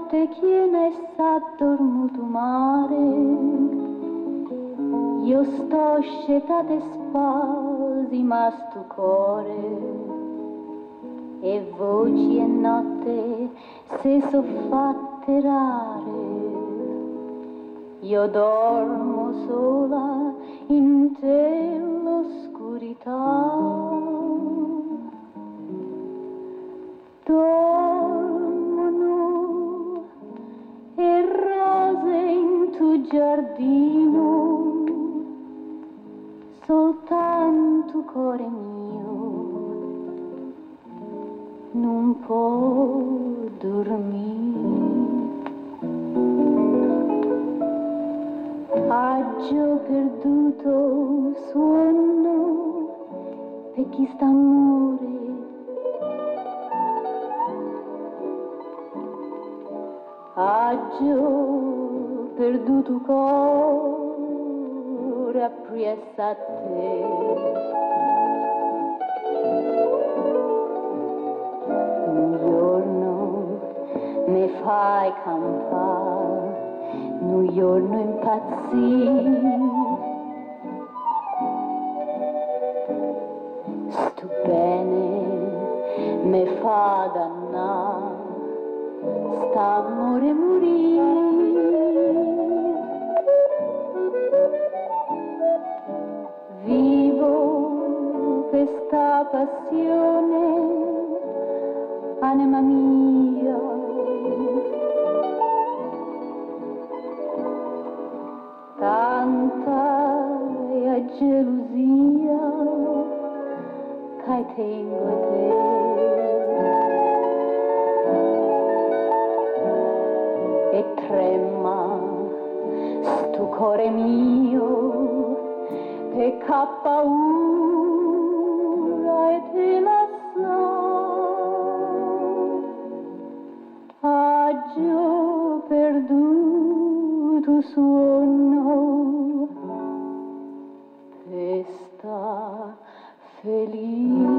notte chiena e sa dormuto mare, io sto scetata e spasi ma sto cuore, e voci e notte se so fatte rare, io dormo sola in te l'oscurità. Dormono e rose in tuo giardino, soltanto cuore mio non può dormire. Aggio perduto suono per chi sta amore, aggio perduto cuore appresso a te. Un giorno mi fai campare, un giorno impazzì, sto bene mi fa dannare, st'amore morì. Vivo questa passione, anima mia, tanta è gelosia che tengo a te. E trema sto cuore mio e c'ha paura e te la sa. Aggio perduto sonno e sta felice.